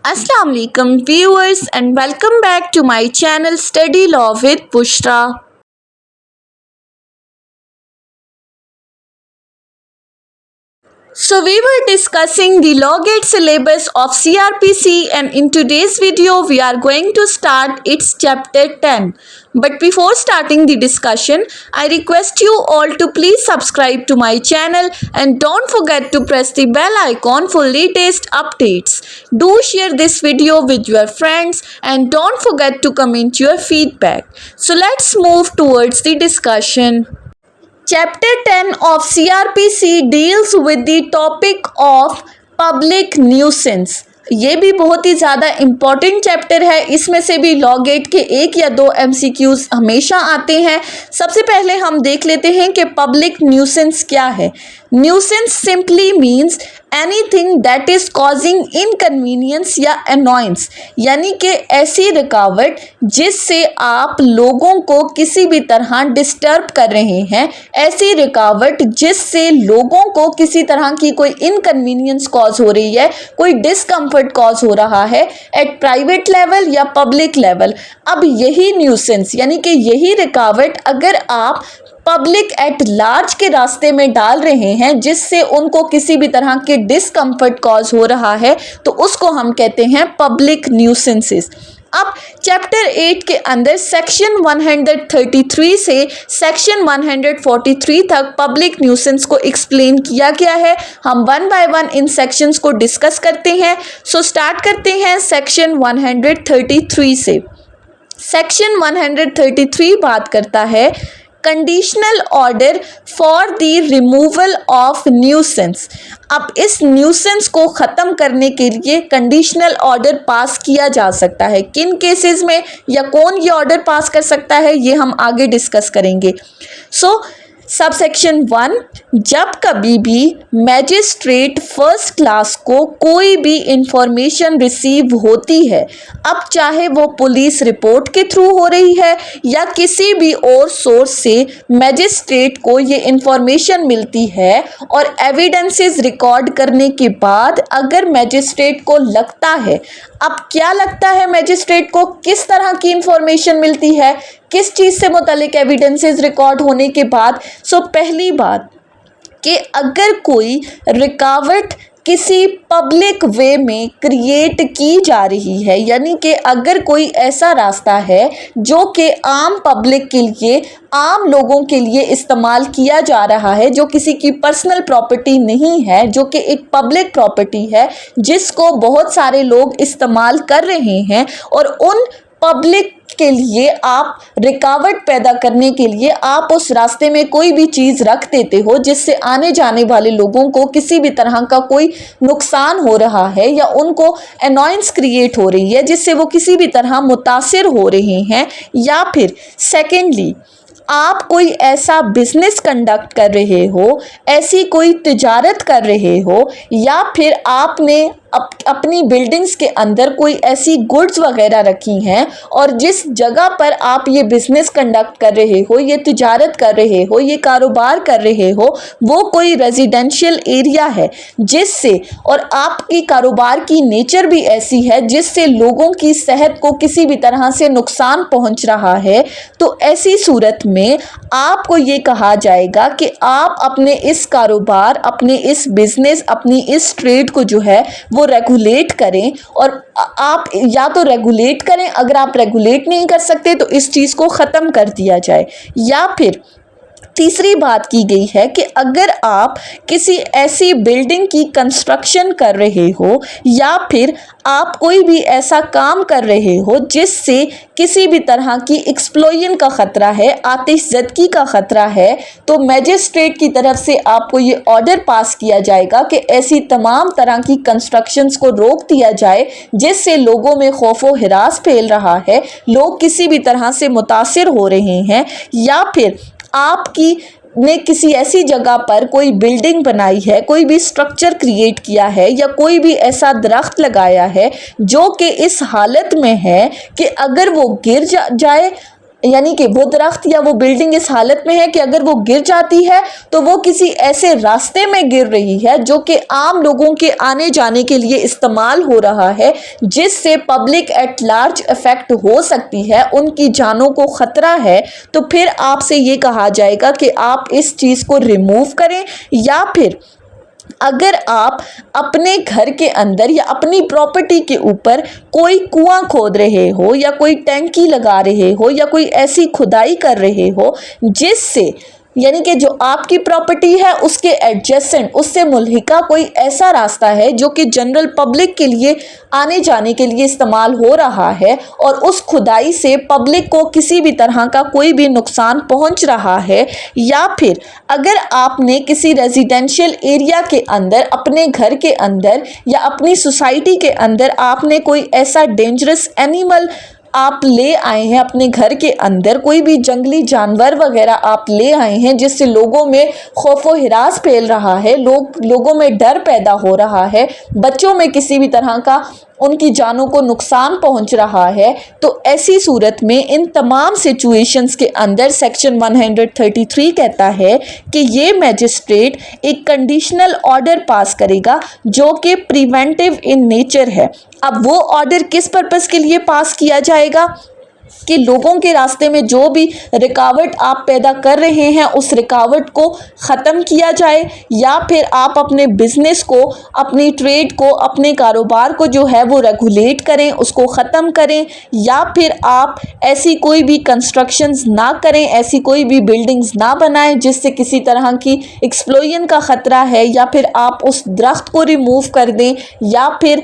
Assalamu alaikum viewers and welcome back to my channel Study Law with Bushra. So we were discussing the law gate syllabus of CRPC and in today's video we are going to start its chapter 10. But before starting the discussion, I request you all to please subscribe to my channel and don't forget to press the bell icon for latest updates. Do share this video with your friends and don't forget to comment your feedback. So let's move towards the discussion. Chapter 10 of CRPC deals with the topic of public nuisance. ये भी बहुत ही ज़्यादा important chapter है। इसमें से भी law gate के एक या दो MCQs हमेशा आते हैं। सबसे पहले हम देख लेते हैं कि पब्लिक न्यूसेंस क्या है। Nuisance simply means anything that is causing inconvenience या अनॉयंस, यानी कि ऐसी रुकावट जिससे आप लोगों को किसी भी तरह डिस्टर्ब कर रहे हैं, ऐसी रुकावट जिससे लोगों को किसी तरह की कोई इनकन्वीनियंस कॉज हो रही है, कोई डिस्कम्फर्ट कॉज हो रहा है एट प्राइवेट लेवल या पब्लिक लेवल। अब यही न्यूसेंस यानी कि यही रुकावट अगर आप पब्लिक एट लार्ज के रास्ते में डाल रहे हैं जिससे उनको किसी भी तरह के डिस्कम्फर्ट कॉज हो रहा है, तो उसको हम कहते हैं पब्लिक न्यूसेंसेस। अब चैप्टर 8 के अंदर सेक्शन 133 से सेक्शन 143 तक पब्लिक न्यूसेंस को एक्सप्लेन किया गया है। हम one by one in sections को डिस्कस करते हैं। सो स्टार्ट करते हैं सेक्शन 133 से। सेक्शन 133 बात करता है conditional order for the removal of nuisance. अब इस न्यूसेंस को ख़त्म करने के लिए कंडीशनल ऑर्डर पास किया जा सकता है। किन केसेस में या कौन ये ऑर्डर पास कर सकता है, ये हम आगे डिस्कस करेंगे। सब सेक्शन 1, जब कभी भी मैजिस्ट्रेट फर्स्ट क्लास को कोई भी इंफॉर्मेशन रिसीव होती है, अब चाहे वो पुलिस रिपोर्ट के थ्रू हो रही है या किसी भी और सोर्स से मैजिस्ट्रेट को ये इंफॉर्मेशन मिलती है और एविडेंसेस रिकॉर्ड करने के बाद अगर मैजिस्ट्रेट को लगता है, अब क्या लगता है मैजिस्ट्रेट को, किस तरह की इंफॉर्मेशन मिलती है, किस चीज़ से मुतालिक एविडेंसेस रिकॉर्ड होने के बाद। पहली बात कि अगर कोई रुकावट किसी पब्लिक वे में क्रिएट की जा रही है, यानी कि अगर कोई ऐसा रास्ता है जो कि आम पब्लिक के लिए, आम लोगों के लिए इस्तेमाल किया जा रहा है, जो किसी की पर्सनल प्रॉपर्टी नहीं है, जो कि एक पब्लिक प्रॉपर्टी है जिसको बहुत सारे लोग इस्तेमाल कर रहे हैं, और उन पब्लिक के लिए आप रुकावट पैदा करने के लिए आप उस रास्ते में कोई भी चीज़ रख देते हो जिससे आने जाने वाले लोगों को किसी भी तरह का कोई नुकसान हो रहा है या उनको अनॉयंस क्रिएट हो रही है जिससे वो किसी भी तरह मुतासिर हो रहे हैं। या फिर सेकेंडली, आप कोई ऐसा बिजनेस कंडक्ट कर रहे हो, ऐसी कोई तिजारत कर रहे हो, या फिर आपने अपनी बिल्डिंग्स के अंदर कोई ऐसी गुड्स वगैरह रखी हैं और जिस जगह पर आप ये बिज़नेस कंडक्ट कर रहे हो, ये तिजारत कर रहे हो, ये कारोबार कर रहे हो, वो कोई रेजिडेंशियल एरिया है जिससे, और आपकी कारोबार की नेचर भी ऐसी है जिससे लोगों की सेहत को किसी भी तरह से नुकसान पहुंच रहा है, तो ऐसी सूरत में आपको ये कहा जाएगा कि आप अपने इस कारोबार, अपने इस बिज़नेस, अपनी इस ट्रेड को जो है वो रेगुलेट करें। और आप या तो रेगुलेट करें, अगर आप रेगुलेट नहीं कर सकते तो इस चीज़ को ख़त्म कर दिया जाए। या फिर तीसरी बात की गई है कि अगर आप किसी ऐसी बिल्डिंग की कंस्ट्रक्शन कर रहे हो या फिर आप कोई भी ऐसा काम कर रहे हो जिससे किसी भी तरह की एक्सप्लोजन का ख़तरा है, आतिशज़दगी का ख़तरा है, तो मैजिस्ट्रेट की तरफ से आपको ये ऑर्डर पास किया जाएगा कि ऐसी तमाम तरह की कंस्ट्रक्शंस को रोक दिया जाए जिससे लोगों में खौफ व हिरास फैल रहा है, लोग किसी भी तरह से मुतासिर हो रहे हैं। या फिर आपकी ने किसी ऐसी जगह पर कोई बिल्डिंग बनाई है, कोई भी स्ट्रक्चर क्रिएट किया है या कोई भी ऐसा दरख्त लगाया है जो कि इस हालत में है कि अगर वो गिर जाए यानी कि वो दरख्त या वो बिल्डिंग इस हालत में है कि अगर वो गिर जाती है तो वो किसी ऐसे रास्ते में गिर रही है जो कि आम लोगों के आने जाने के लिए इस्तेमाल हो रहा है, जिससे पब्लिक एट लार्ज इफेक्ट हो सकती है, उनकी जानों को खतरा है, तो फिर आपसे ये कहा जाएगा कि आप इस चीज़ को रिमूव करें। या फिर अगर आप अपने घर के अंदर या अपनी प्रॉपर्टी के ऊपर कोई कुआं खोद रहे हो या कोई टैंकी लगा रहे हो या कोई ऐसी खुदाई कर रहे हो जिससे यानी कि जो आपकी प्रॉपर्टी है उसके एडजेसेंट, उससे मुल्हिका कोई ऐसा रास्ता है जो कि जनरल पब्लिक के लिए आने जाने के लिए इस्तेमाल हो रहा है और उस खुदाई से पब्लिक को किसी भी तरह का कोई भी नुकसान पहुंच रहा है, या फिर अगर आपने किसी रेजिडेंशियल एरिया के अंदर, अपने घर के अंदर या अपनी सोसाइटी के अंदर आपने कोई ऐसा डेंजरस एनिमल आप ले आए हैं अपने घर के अंदर, कोई भी जंगली जानवर वगैरह आप ले आए हैं जिससे लोगों में खौफो हिरास फैल रहा है, लोगों में डर पैदा हो रहा है, बच्चों में किसी भी तरह का उनकी जानों को नुकसान पहुंच रहा है, तो ऐसी सूरत में इन तमाम सिचुएशंस के अंदर सेक्शन 133 कहता है कि ये मैजिस्ट्रेट एक कंडीशनल ऑर्डर पास करेगा जो कि प्रिवेंटिव इन नेचर है। अब वो ऑर्डर किस पर्पस के लिए पास किया जाएगा कि लोगों के रास्ते में जो भी रुकावट आप पैदा कर रहे हैं उस रुकावट को ख़त्म किया जाए, या फिर आप अपने बिजनेस को, अपनी ट्रेड को, अपने कारोबार को जो है वो रेगुलेट करें, उसको ख़त्म करें, या फिर आप ऐसी कोई भी कंस्ट्रक्शंस ना करें, ऐसी कोई भी बिल्डिंग्स ना बनाएं जिससे किसी तरह की एक्सप्लोजन का ख़तरा है, या फिर आप उस दरख्त को रिमूव कर दें, या फिर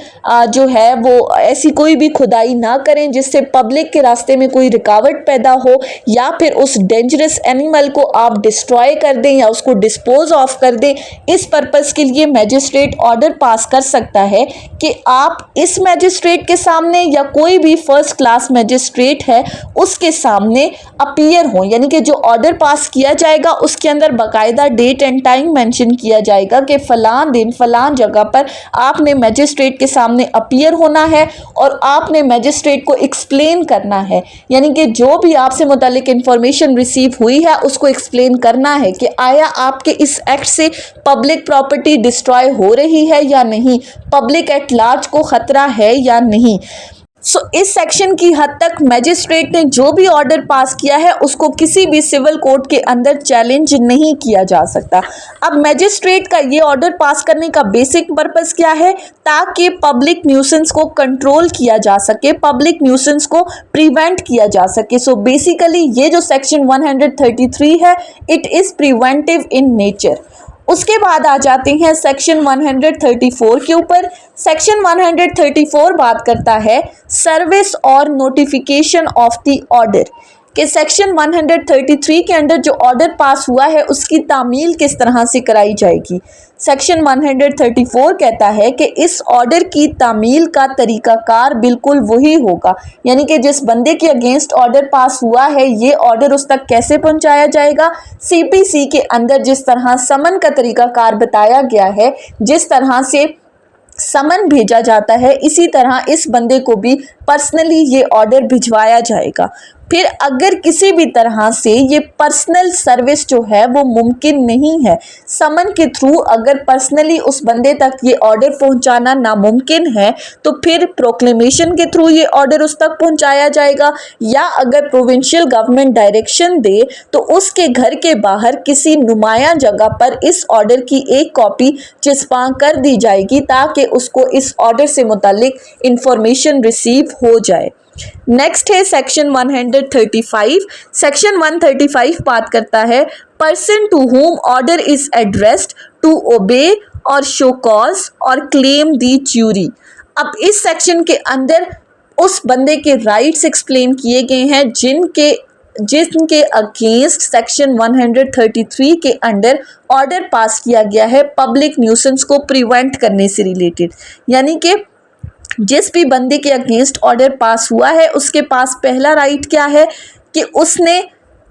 जो है वो ऐसी कोई भी खुदाई ना करें जिससे पब्लिक के रास्ते में कोई रुकावट पैदा हो, या फिर उस डेंजरस एनिमल को आप डिस्ट्रॉय कर दें या उसको डिस्पोज ऑफ कर दें। इस पर्पस के लिए मैजिस्ट्रेट ऑर्डर पास कर सकता है कि आप इस मैजिस्ट्रेट के सामने या कोई भी फर्स्ट क्लास मैजिस्ट्रेट है उसके सामने अपीयर हो, यानी कि जो ऑर्डर पास किया जाएगा उसके अंदर बाकायदा डेट एंड टाइम मेंशन किया जाएगा कि फलां दिन फलां जगह पर आपने मैजिस्ट्रेट के सामने अपीयर होना है और आपने मैजिस्ट्रेट को एक्सप्लेन करना है, यानी कि जो भी आपसे मुतालिक इंफॉर्मेशन रिसीव हुई है उसको एक्सप्लेन करना है कि आया आपके इस एक्ट से पब्लिक प्रॉपर्टी डिस्ट्रॉय हो रही है या नहीं, पब्लिक एट लार्ज को खतरा है या नहीं। इस सेक्शन की हद तक मैजिस्ट्रेट ने जो भी ऑर्डर पास किया है उसको किसी भी सिविल कोर्ट के अंदर चैलेंज नहीं किया जा सकता। अब मैजिस्ट्रेट का ये ऑर्डर पास करने का बेसिक पर्पस क्या है, ताकि पब्लिक न्यूसेंस को कंट्रोल किया जा सके, पब्लिक न्यूसेंस को प्रिवेंट किया जा सके। बेसिकली ये जो सेक्शन 133 है it is preventive in nature. उसके बाद आ जाते हैं सेक्शन 134 के ऊपर। सेक्शन 134 बात करता है सर्विस और नोटिफिकेशन ऑफ द ऑर्डर, कि सेक्शन 133 के अंदर जो ऑर्डर पास हुआ है उसकी तामील किस तरह से कराई जाएगी। सेक्शन 134 कहता है कि इस ऑर्डर की तामील का तरीकाकार बिल्कुल वही होगा, यानी कि जिस बंदे के अगेंस्ट ऑर्डर पास हुआ है ये ऑर्डर उस तक कैसे पहुंचाया जाएगा। सीपीसी के अंदर जिस तरह समन का तरीकाकार बताया गया है, जिस तरह से समन भेजा जाता है, इसी तरह इस बंदे को भी पर्सनली ये ऑर्डर भिजवाया जाएगा। फिर अगर किसी भी तरह से ये पर्सनल सर्विस जो है वो मुमकिन नहीं है, समन के थ्रू अगर पर्सनली उस बंदे तक ये ऑर्डर पहुंचाना नामुमकिन है, तो फिर प्रोक्लेमेशन के थ्रू ये ऑर्डर उस तक पहुंचाया जाएगा, या अगर प्रोविंशियल गवर्नमेंट डायरेक्शन दे तो उसके घर के बाहर किसी नुमाया जगह पर इस ऑर्डर की एक कॉपी चिपका कर दी जाएगी ताकि उसको इस ऑर्डर से मुतालिक इंफॉर्मेशन रिसीव हो जाए। नेक्स्ट है सेक्शन 135। सेक्शन 135 बात करता है person to whom order is addressed to obey और शो कॉज और क्लेम दी च्यूरी। अब इस सेक्शन के अंदर उस बंदे के राइट्स एक्सप्लेन किए गए हैं जिनके अगेंस्ट सेक्शन 133 के अंडर ऑर्डर पास किया गया है पब्लिक न्यूसेंस को प्रिवेंट करने से रिलेटेड, यानी कि जिस भी बंदे के अगेंस्ट ऑर्डर पास हुआ है उसके पास पहला राइट क्या है कि उसने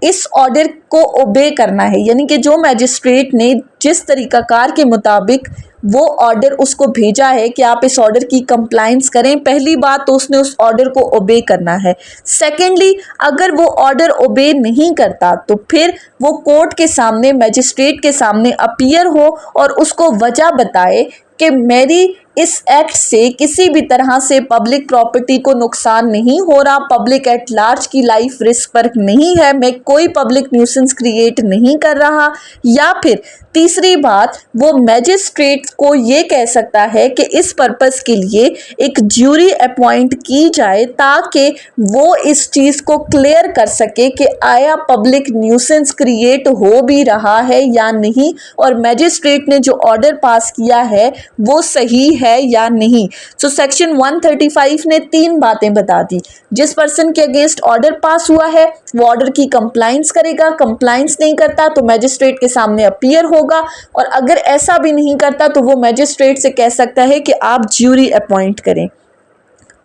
इस ऑर्डर को ओबे करना है, यानी कि जो मैजिस्ट्रेट ने जिस तरीकाकार के मुताबिक वो ऑर्डर उसको भेजा है कि आप इस ऑर्डर की कंप्लाइंस करें, पहली बात तो उसने उस ऑर्डर को ओबे करना है। सेकेंडली, अगर वो ऑर्डर ओबे नहीं करता तो फिर वो कोर्ट के सामने, मजिस्ट्रेट के सामने अपीयर हो और उसको वजह बताए कि मेरी इस एक्ट से किसी भी तरह से पब्लिक प्रॉपर्टी को नुकसान नहीं हो रहा, पब्लिक एट लार्ज की लाइफ रिस्क पर नहीं है, मैं कोई पब्लिक न्यूसेंस क्रिएट नहीं कर रहा। या फिर तीसरी बात, वो मैजिस्ट्रेट को ये कह सकता है कि इस पर्पस के लिए एक ज्यूरी अपॉइंट की जाए ताकि वो इस चीज़ को क्लियर कर सके कि आया पब्लिक न्यूसेंस क्रिएट हो भी रहा है या नहीं, और मैजिस्ट्रेट ने जो ऑर्डर पास किया है वो सही है या नहीं। सो सेक्शन 135 ने 3 बातें बता दी। जिस पर्सन के अगेंस्ट ऑर्डर पास हुआ है वो ऑर्डर की कंप्लाइंस करेगा, कंप्लाइंस नहीं करता तो मैजिस्ट्रेट के सामने अपीयर होगा, और अगर ऐसा भी नहीं करता तो वो मैजिस्ट्रेट से कह सकता है कि आप ज्यूरी अपॉइंट करें।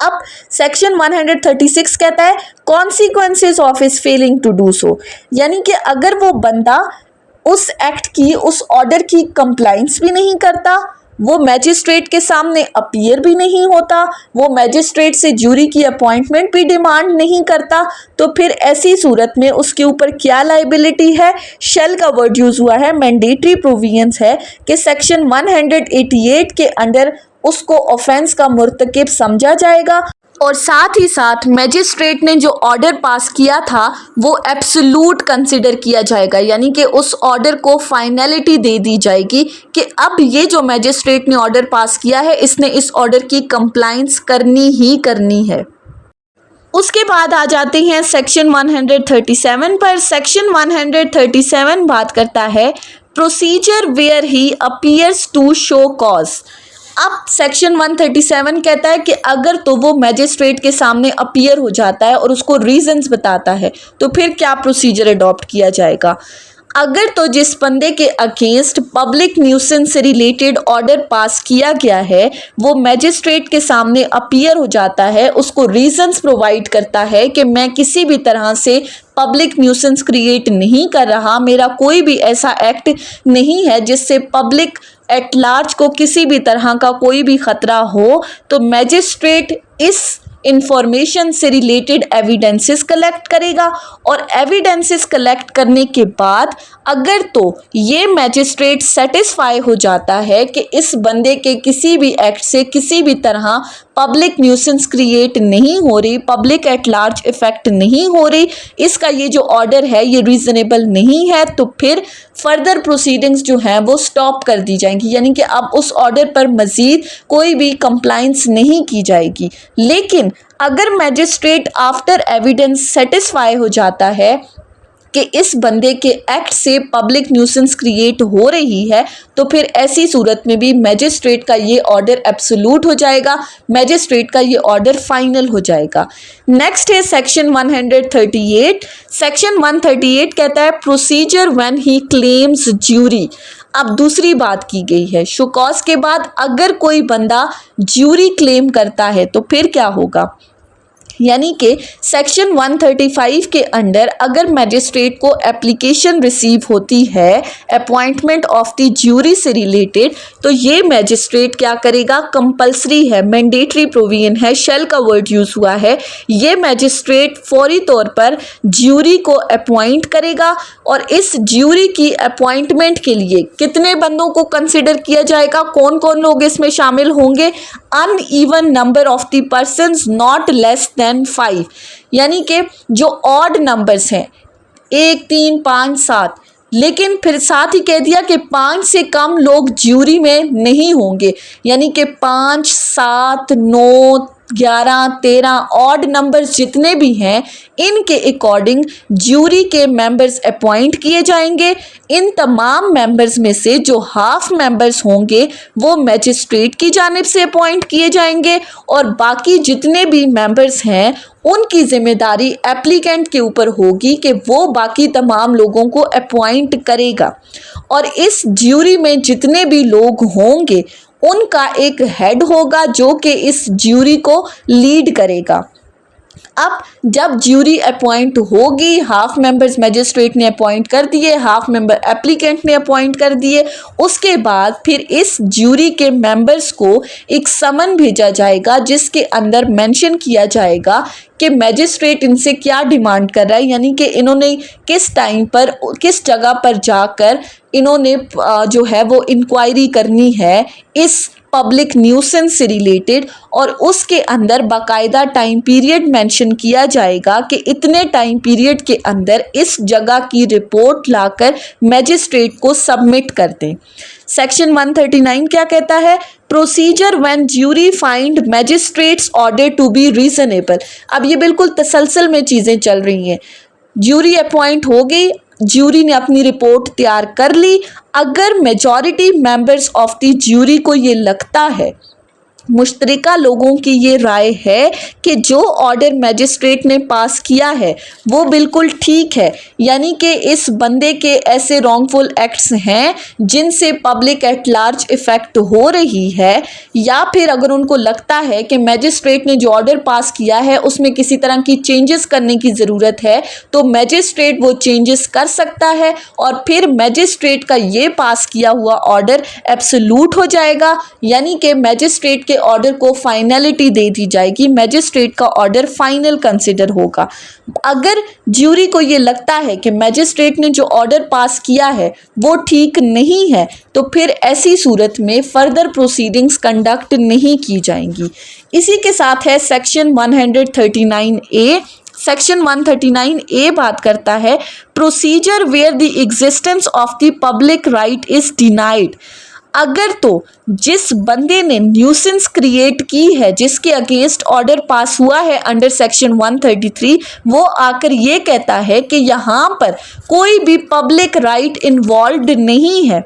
अब सेक्शन 136 कहता है consequences of his failing to do so, यानी कि अगर वो बंदा उस एक्ट की, उस ऑर्डर की कंप्लाइंस भी नहीं करता, वो मैजिस्ट्रेट के सामने अपीयर भी नहीं होता, वो मैजिस्ट्रेट से ज्यूरी की अपॉइंटमेंट भी डिमांड नहीं करता, तो फिर ऐसी सूरत में उसके ऊपर क्या लाइबिलिटी है। शेल का वर्ड यूज हुआ है, मैंडेटरी प्रोविजंस है कि सेक्शन 188 के अंडर उसको ऑफेंस का मुर्तकिब समझा जाएगा, और साथ ही साथ मैजिस्ट्रेट ने जो ऑर्डर पास किया था वो एब्सोल्यूट कंसिडर किया जाएगा, यानी कि उस ऑर्डर को फाइनलिटी दे दी जाएगी कि अब ये जो मैजिस्ट्रेट ने ऑर्डर पास किया है इसने इस ऑर्डर की कंप्लाइंस करनी ही करनी है। उसके बाद आ जाते हैं सेक्शन 137 पर। सेक्शन 137 बात करता है procedure where he appears to show cause. अब सेक्शन 137 कहता है कि अगर तो वो मैजिस्ट्रेट के सामने अपीयर हो जाता है और उसको रीजंस बताता है तो फिर क्या प्रोसीजर अडॉप्ट किया जाएगा। अगर तो जिस बंदे के अगेंस्ट पब्लिक न्यूसेंस से रिलेटेड ऑर्डर पास किया गया है वो मैजिस्ट्रेट के सामने अपीयर हो जाता है, उसको रीजंस प्रोवाइड करता है कि मैं किसी भी तरह से पब्लिक न्यूसेंस क्रिएट नहीं कर रहा, मेरा कोई भी ऐसा एक्ट नहीं है जिससे पब्लिक एट लार्ज को किसी भी तरह का कोई भी खतरा हो, तो मैजिस्ट्रेट इस इंफॉर्मेशन से रिलेटेड एविडेंसेस कलेक्ट करेगा, और एविडेंसेस कलेक्ट करने के बाद अगर तो ये मैजिस्ट्रेट सेटिस्फाई हो जाता है कि इस बंदे के किसी भी एक्ट से किसी भी तरह पब्लिक न्यूसेंस क्रिएट नहीं हो रही, पब्लिक एट लार्ज इफेक्ट नहीं हो रही, इसका ये जो ऑर्डर है ये रीजनेबल नहीं है, तो फिर फर्दर प्रोसीडिंग्स जो हैं वो स्टॉप कर दी जाएंगी, यानी कि अब उस ऑर्डर पर मज़ीद कोई भी कंप्लाइंस नहीं की जाएगी। लेकिन अगर मैजिस्ट्रेट आफ्टर एविडेंस सेटिस्फाई हो जाता है कि इस बंदे के एक्ट से पब्लिक न्यूसेंस क्रिएट हो रही है तो फिर ऐसी सूरत में भी मैजिस्ट्रेट का ये ऑर्डर एब्सोल्यूट हो जाएगा, मैजिस्ट्रेट का ये ऑर्डर फाइनल हो जाएगा। नेक्स्ट है सेक्शन 138। सेक्शन 138 कहता है procedure when he claims jury. अब दूसरी बात की गई है, शो कॉज के बाद अगर कोई बंदा ज्यूरी क्लेम करता है तो फिर क्या होगा, यानी कि सेक्शन 135 के अंडर अगर मैजिस्ट्रेट को एप्लीकेशन रिसीव होती है अपॉइंटमेंट ऑफ द ज्यूरी से रिलेटेड, तो ये मैजिस्ट्रेट क्या करेगा, कंपलसरी है, मैंडेटरी प्रोविजन है, शेल का वर्ड यूज हुआ है, ये मैजिस्ट्रेट फौरी तौर पर ज्यूरी को अपॉइंट करेगा, और इस ज्यूरी की अपॉइंटमेंट के लिए कितने बंदों को कंसिडर किया जाएगा, कौन कौन लोग इसमें शामिल होंगे, uneven number of the persons not less than 5, यानी कि जो ऑड नंबर्स हैं 1, 3, 5, 7, लेकिन फिर साथ ही कह दिया कि 5 से कम लोग ज्यूरी में नहीं होंगे, यानी कि 5, 7, 9, 11, 13 ऑड नंबर्स जितने भी हैं इनके अकॉर्डिंग ज्यूरी के मेंबर्स अपॉइंट किए जाएंगे। इन तमाम मेंबर्स में से जो हाफ मेंबर्स होंगे वो मैजिस्ट्रेट की जानिब से अपॉइंट किए जाएंगे, और बाकी जितने भी मेंबर्स हैं उनकी जिम्मेदारी एप्लीकेंट के ऊपर होगी कि वो बाकी तमाम लोगों को अपॉइंट करेगा, और इस ज्यूरी में जितने भी लोग होंगे उनका एक हेड होगा जो कि इस ज्यूरी को लीड करेगा। अब जब ज्यूरी अपॉइंट होगी, हाफ मेंबर्स मजिस्ट्रेट ने अपॉइंट कर दिए, हाफ मेंबर एप्लीकेंट ने अपॉइंट कर दिए, उसके बाद फिर इस ज्यूरी के मेंबर्स को एक समन भेजा जाएगा जिसके अंदर मेंशन किया जाएगा कि मैजिस्ट्रेट इनसे क्या डिमांड कर रहा है, यानी कि इन्होंने किस टाइम पर किस जगह पर जाकर इन्होंने जो है वो इंक्वायरी करनी है इस पब्लिक न्यूसेंस से रिलेटेड, और उसके अंदर बाकायदा टाइम पीरियड मेंशन किया जाएगा कि इतने टाइम पीरियड के अंदर इस जगह की रिपोर्ट लाकर मैजिस्ट्रेट को सबमिट कर दें। सेक्शन 139 क्या कहता है? Procedure when jury find magistrate's order to be reasonable. अब ये बिल्कुल तसलसल में चीज़ें चल रही हैं। ज्यूरी अपॉइंट हो गई, ज्यूरी ने अपनी रिपोर्ट तैयार कर ली। अगर majority members of the jury को ये लगता है, मुश्तरका लोगों की ये राय है कि जो ऑर्डर मैजिस्ट्रेट ने पास किया है वो बिल्कुल ठीक है, यानी कि इस बंदे के ऐसे रॉन्गफुल एक्ट्स हैं जिनसे पब्लिक एट लार्ज इफ़ेक्ट हो रही है, या फिर अगर उनको लगता है कि मैजिस्ट्रेट ने जो ऑर्डर पास किया है उसमें किसी तरह की चेंजेस करने की ज़रूरत है, तो मैजिस्ट्रेट वो चेंजेस कर सकता है और फिर मैजिस्ट्रेट का ये पास किया हुआ ऑर्डर एब्सोल्यूट हो जाएगा, यानी कि मैजिस्ट्रेट के ऑर्डर को फाइनलिटी दे दी जाएगी, मैजिस्ट्रेट का ऑर्डर फाइनल कंसिडर होगा। अगर ज्यूरी को ये लगता है कि मैजिस्ट्रेट ने जो ऑर्डर पास किया है वो ठीक नहीं है, तो फिर ऐसी सूरत में फर्दर प्रोसीडिंग्स कंडक्ट नहीं की जाएंगी। इसी के साथ है सेक्शन 139A। सेक्शन 139A बात करता है procedure where the existence of the public right is denied. अगर तो जिस बंदे ने न्यूसेंस क्रिएट की है, जिसके अगेंस्ट ऑर्डर पास हुआ है अंडर सेक्शन 133, वो आकर ये कहता है कि यहाँ पर कोई भी पब्लिक राइट इन्वॉल्व्ड नहीं है,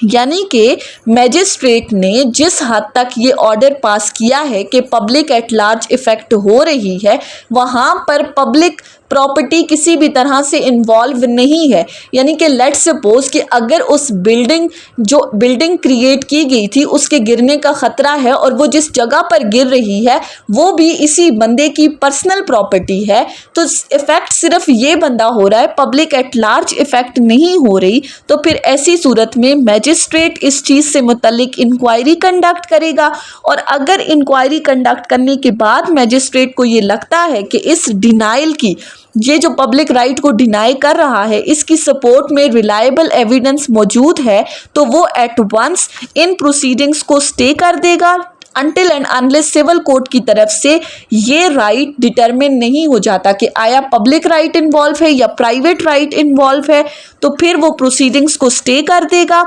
यानी कि मैजिस्ट्रेट ने जिस हद तक ये ऑर्डर पास किया है कि पब्लिक एट लार्ज इफ़ेक्ट हो रही है, वहाँ पर पब्लिक प्रॉपर्टी किसी भी तरह से इन्वॉल्व नहीं है, यानी कि लेट सपोज कि अगर उस बिल्डिंग क्रिएट की गई थी उसके गिरने का ख़तरा है और वो जिस जगह पर गिर रही है वो भी इसी बंदे की पर्सनल प्रॉपर्टी है, तो इफ़ेक्ट सिर्फ ये बंदा हो रहा है, पब्लिक एट लार्ज इफ़ेक्ट नहीं हो रही, तो फिर ऐसी सूरत में मैजिस्ट्रेट इस चीज़ से मुतल्लिक इंक्वायरी कंडक्ट करेगा, और अगर इंक्वायरी कंडक्ट करने के बाद मैजिस्ट्रेट को ये लगता है कि इस डिनाइल की, ये जो पब्लिक राइट को डिनाई कर रहा है, इसकी सपोर्ट में रिलायबल एविडेंस मौजूद है, तो वो एट वंस इन प्रोसीडिंग्स को स्टे कर देगा until and unless civil court की तरफ से ये राइट डिटरमिन नहीं हो जाता कि आया पब्लिक राइट इन्वॉल्व है या प्राइवेट राइट इन्वॉल्व है, तो फिर वो प्रोसीडिंग्स को स्टे कर देगा।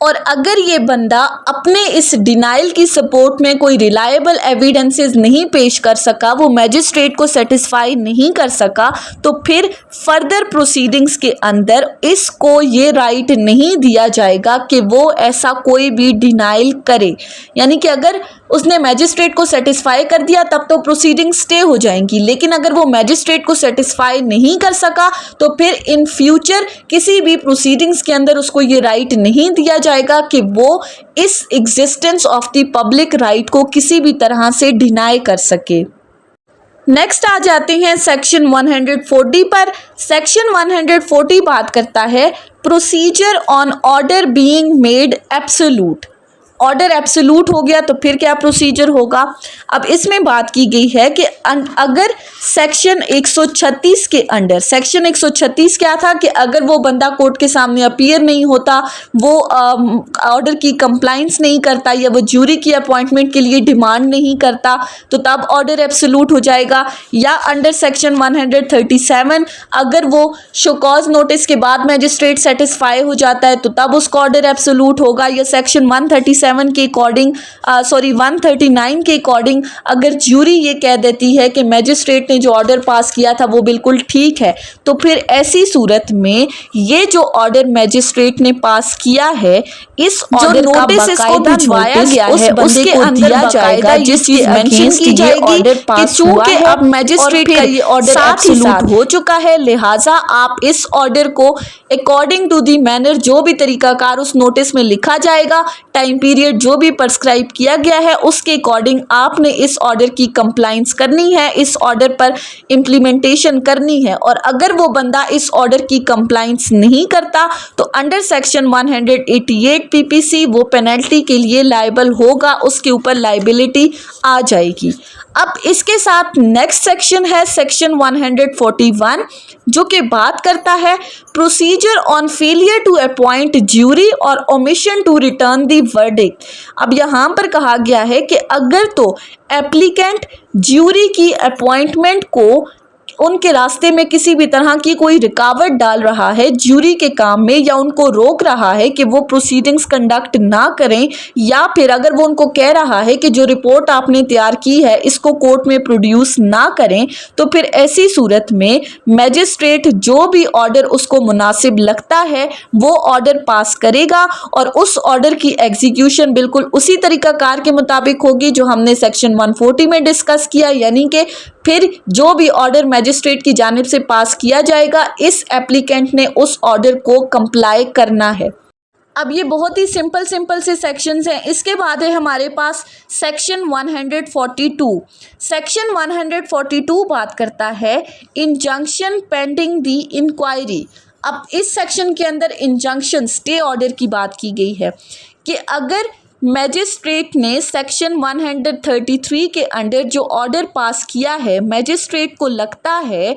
और अगर ये बंदा अपने इस डिनाइल की सपोर्ट में कोई रिलायबल एविडेंसेस नहीं पेश कर सका, वो मैजिस्ट्रेट को सेटिस्फाई नहीं कर सका, तो फिर फर्दर प्रोसीडिंग्स के अंदर इसको ये राइट नहीं दिया जाएगा कि वो ऐसा कोई भी डिनाइल करे, यानी कि अगर उसने मैजिस्ट्रेट को सेटिस्फाई कर दिया तब तो प्रोसीडिंग स्टे हो जाएंगी, लेकिन अगर वो मैजिस्ट्रेट को सेटिस्फाई नहीं कर सका तो फिर इन फ्यूचर किसी भी प्रोसीडिंग्स के अंदर उसको ये राइट नहीं दिया जाएगा कि वो इस existence of the public right को किसी भी तरह से डिनाई कर सके। नेक्स्ट आ जाते हैं सेक्शन 140 पर। सेक्शन 140 बात करता है procedure on order being made absolute. Order absolute हो गया तो फिर क्या प्रोसीजर होगा? अब इसमें बात की गई है कि अगर सेक्शन 136 के अंडर, सेक्शन 136 क्या था कि अगर वो बंदा कोर्ट के सामने अपीयर नहीं होता, वो ऑर्डर की कंप्लाइंस नहीं करता या वो ज्यूरी की अपॉइंटमेंट के लिए डिमांड नहीं करता, तो तब ऑर्डर एब्सोल्यूट हो जाएगा। या अंडर सेक्शन 137 अगर वो शोकॉज नोटिस के बाद मैजिस्ट्रेट सेटिस्फाई हो जाता है तो तब उसका ऑर्डर एब्सोल्यूट होगा। या सेक्शन 137 के अकॉर्डिंग 139 के अकॉर्डिंग अगर ज्यूरी ये कह देती है कि मैजिस्ट्रेट ने जो ऑर्डर पास किया था वो बिल्कुल ठीक है, तो फिर ऐसी सूरत में ये जो ऑर्डर मैजिस्ट्रेट ने पास किया है, इस ऑर्डर का इसको भिजवाया गया है उसके अंदर दिया जाएगा जिस चीज मेंशन की जाएगी कि चूंकि अब मैजिस्ट्रेट का ये ऑर्डर एब्सोल्यूट हो चुका है, लिहाजा आप इस ऑर्डर को अकॉर्डिंग टू दी मैनर, जो भी तरीकाकार उस नोटिस में लिखा जाएगा, टाइम पीरियड जो भी प्रिस्क्राइब किया गया है उसके अकॉर्डिंग आपने इस ऑर्डर की कंप्लाइंस करनी है, इस ऑर्डर पर इम्प्लीमेंटेशन करनी है और अगर वो बंदा इस ऑर्डर की कंप्लाइंस नहीं करता तो अंडर सेक्शन 188 पीपीसी वो पेनल्टी के लिए लायबल होगा, उसके ऊपर लाइबिलिटी आ जाएगी। अब इसके साथ नेक्स्ट सेक्शन है सेक्शन 141 जो कि बात करता है procedure on failure to appoint jury और omission to return the verdict. अब यहाँ पर कहा गया है कि अगर तो एप्लीकेंट ज्यूरी की अपॉइंटमेंट को उनके रास्ते में किसी भी तरह की कोई रुकावट डाल रहा है ज्यूरी के काम में या उनको रोक रहा है कि वो प्रोसीडिंग्स कंडक्ट ना करें, या फिर अगर वो उनको कह रहा है कि जो रिपोर्ट आपने तैयार की है इसको कोर्ट में प्रोड्यूस ना करें, तो फिर ऐसी सूरत में मैजिस्ट्रेट जो भी ऑर्डर उसको मुनासिब लगता है वो ऑर्डर पास करेगा और उस ऑर्डर की एग्जीक्यूशन बिल्कुल उसी तरीकाकार के मुताबिक होगी जो हमने सेक्शन 140 में डिस्कस किया, यानी कि फिर जो भी ऑर्डर मैजिस्ट्रेट की जानिब से पास किया जाएगा इस एप्लीकेंट ने उस ऑर्डर को कंप्लाई करना है। अब ये बहुत ही सिंपल से सेक्शंस हैं। इसके बाद है हमारे पास सेक्शन 142। सेक्शन 142 बात करता है इंजंक्शन पेंडिंग दी इंक्वायरी। अब इस सेक्शन के अंदर इंजंक्शन स्टे ऑर्डर की बात की गई है कि अगर मैजिस्ट्रेट ने सेक्शन 133 के अंडर जो ऑर्डर पास किया है, मैजिस्ट्रेट को लगता है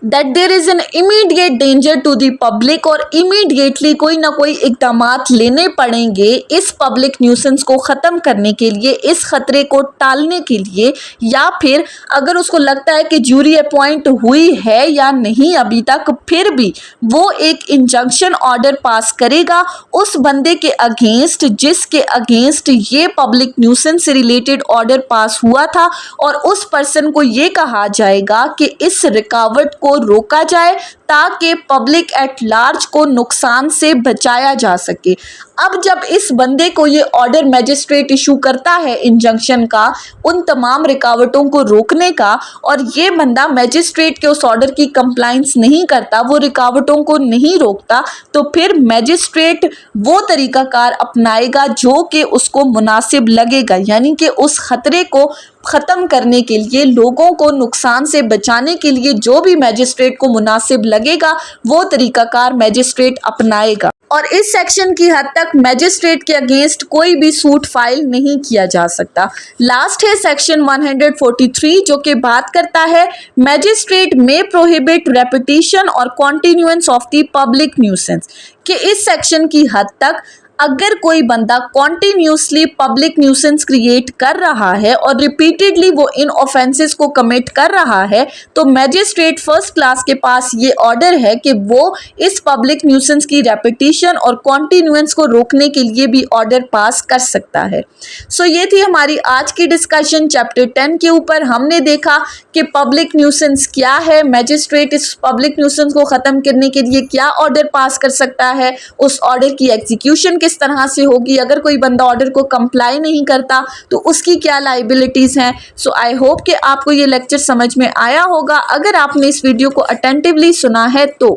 that there is an immediate danger to the public और इमीडिएटली कोई ना कोई इक़दामात लेने पड़ेंगे इस पब्लिक न्यूसेंस को ख़त्म करने के लिए, इस ख़तरे को टालने के लिए, या फिर अगर उसको लगता है कि ज्यूरी अपॉइंट हुई है या नहीं अभी तक, फिर भी वो एक इंजंक्शन ऑर्डर पास करेगा उस बंदे के अगेंस्ट जिसके अगेंस्ट ये पब्लिक न्यूसेंस से रिलेटेड ऑर्डर पास हुआ था, और उस पर्सन को ये कहा जाएगा कि इस रुकावट को रोका जाए ताकि पब्लिक एट लार्ज को नुकसान से बचाया जा सके। अब जब इस बंदे को ये ऑर्डर मैजिस्ट्रेट इशू करता है इंजंक्शन का, उन तमाम रुकावटों को रोकने का, और ये बंदा मैजिस्ट्रेट के उस ऑर्डर की कंप्लाइंस नहीं करता, वो रुकावटों को नहीं रोकता, तो फिर मैजिस्ट्रेट वो तरीकाकार अपनाएगा जो कि उसको मुनासिब लगेगा, यानी कि उस खतरे को ख़त्म करने के लिए, लोगों को नुकसान से बचाने के लिए जो भी मैजिस्ट्रेट को मुनासिब लगेगा वो तरीकाकार मैजिस्ट्रेट अपनाएगा। और इस सेक्शन की हद तक मैजिस्ट्रेट के अगेंस्ट कोई भी सूट फाइल नहीं किया जा सकता। लास्ट है सेक्शन 143 जो कि बात करता है मैजिस्ट्रेट में प्रोहिबिट रेपिटेशन और कॉन्टिन्यूएंस ऑफ द पब्लिक न्यूसेंस, कि इस सेक्शन की हद तक अगर कोई बंदा कॉन्टिन्यूसली पब्लिक न्यूसेंस क्रिएट कर रहा है और रिपीटेडली वो इन ऑफेंसेस को कमिट कर रहा है, तो मैजिस्ट्रेट फर्स्ट क्लास के पास ये ऑर्डर है कि वो इस पब्लिक न्यूसेंस की रेपिटेशन और कॉन्टिन्यूएंस को रोकने के लिए भी ऑर्डर पास कर सकता है। सो ये थी हमारी आज की डिस्कशन चैप्टर 10 के ऊपर। हमने देखा कि पब्लिक न्यूसेंस क्या है, मैजिस्ट्रेट इस पब्लिक न्यूसेंस को ख़त्म करने के लिए क्या ऑर्डर पास कर सकता है, उस ऑर्डर की एग्जीक्यूशन किस तरह से होगी, अगर कोई बंदा ऑर्डर को कंप्लाई नहीं करता तो उसकी क्या लाइबिलिटीज़ हैं। सो आई होप कि आपको ये लेक्चर समझ में आया होगा अगर आपने इस वीडियो को अटेंटिवली सुना है तो।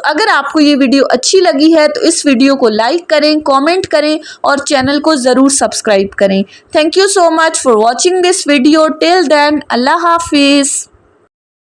अगर आपको ये वीडियो अच्छी लगी है तो इस वीडियो को लाइक करें, कमेंट करें और चैनल को ज़रूर सब्सक्राइब करें। Thank you so much for watching this video. Till then, अल्लाह हाफिज़।